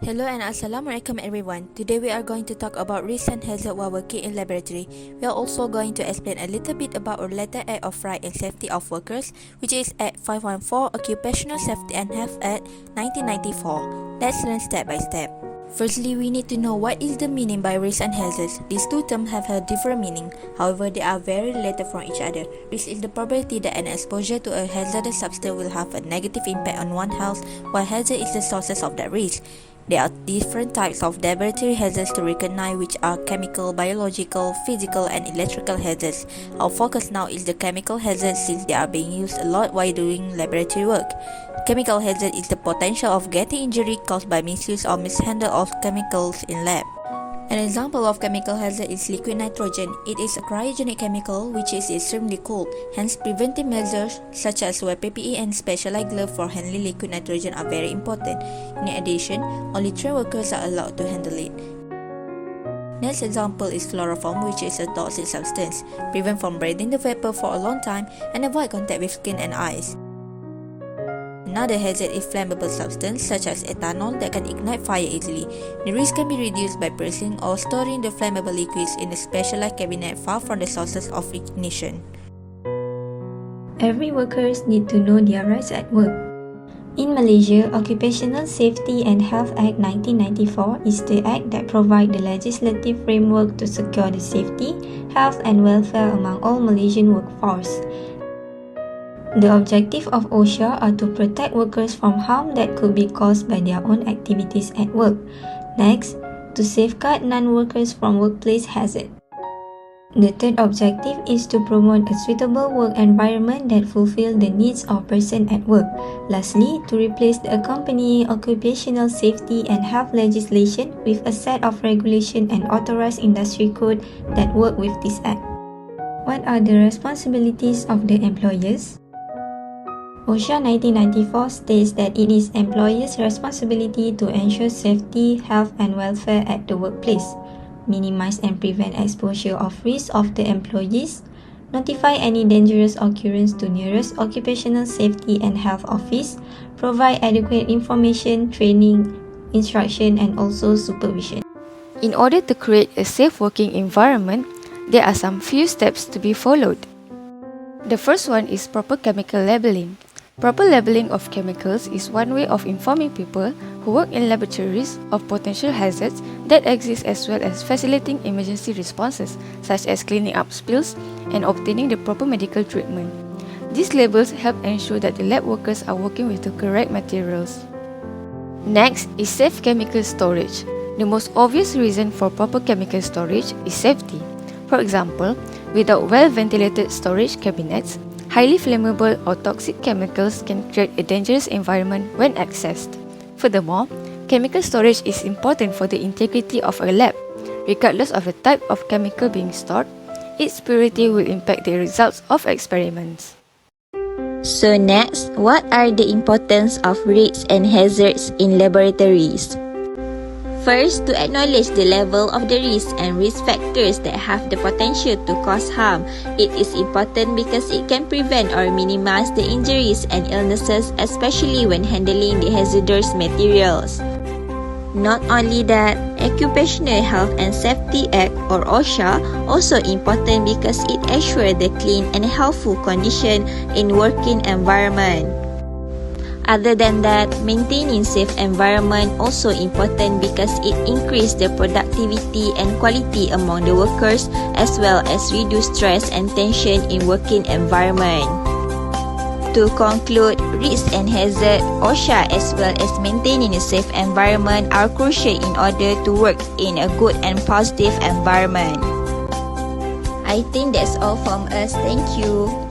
Hello and Assalamualaikum everyone. Today we are going to talk about risk and hazard while working in laboratory. We are also going to explain a little bit about our related Act of Right and Safety of Workers, which is Act 514 Occupational Safety and Health Act 1994. Let's learn step by step. Firstly, we need to know what is the meaning by risk and hazards. These two terms have a different meaning, however they are very related from each other. Risk is the probability that an exposure to a hazardous substance will have a negative impact on one's health, while hazard is the sources of that risk. There are different types of laboratory hazards to recognize, which are chemical, biological, physical and electrical hazards. Our focus now is the chemical hazards since they are being used a lot while doing laboratory work. Chemical hazard is the potential of getting injury caused by misuse or mishandle of chemicals in lab. An example of chemical hazard is liquid nitrogen. It is a cryogenic chemical which is extremely cold. Hence, preventive measures such as wear PPE and specialized gloves for handling liquid nitrogen are very important. In addition, only trained workers are allowed to handle it. Next example is chloroform, which is a toxic substance. Prevent from breathing the vapor for a long time and avoid contact with skin and eyes. Another hazard is flammable substance such as ethanol that can ignite fire easily. The risk can be reduced by pressing or storing the flammable liquids in a specialized cabinet far from the sources of ignition. Every workers need to know their rights at work. In Malaysia, Occupational Safety and Health Act 1994 is the act that provides the legislative framework to secure the safety, health and welfare among all Malaysian workforce. The objective of OSHA are to protect workers from harm that could be caused by their own activities at work. Next, to safeguard non-workers from workplace hazard. The third objective is to promote a suitable work environment that fulfills the needs of person at work. Lastly, to replace the accompanying occupational safety and health legislation with a set of regulation and authorized industry code that work with this act. What are the responsibilities of the employers? OSHA 1994 states that it is employers' responsibility to ensure safety, health and welfare at the workplace, minimize and prevent exposure of risk of the employees, notify any dangerous occurrence to nearest occupational safety and health office, provide adequate information, training, instruction and also supervision. In order to create a safe working environment, there are some few steps to be followed. The first one is proper chemical labeling. Proper labeling of chemicals is one way of informing people who work in laboratories of potential hazards that exist, as well as facilitating emergency responses such as cleaning up spills and obtaining the proper medical treatment. These labels help ensure that the lab workers are working with the correct materials. Next is safe chemical storage. The most obvious reason for proper chemical storage is safety. For example, without well-ventilated storage cabinets, highly flammable or toxic chemicals can create a dangerous environment when accessed. Furthermore, chemical storage is important for the integrity of a lab. Regardless of the type of chemical being stored, its purity will impact the results of experiments. So next, what are the importance of risks and hazards in laboratories? First, to acknowledge the level of the risk and risk factors that have the potential to cause harm. It is important because it can prevent or minimize the injuries and illnesses, especially when handling the hazardous materials. Not only that, Occupational Health and Safety Act or OSHA also important because it ensures the clean and healthful condition in working environment. Other than that, maintaining safe environment also important because it increases the productivity and quality among the workers, as well as reduce stress and tension in working environment. To conclude, risk and hazard, OSHA as well as maintaining a safe environment are crucial in order to work in a good and positive environment. I think that's all from us. Thank you.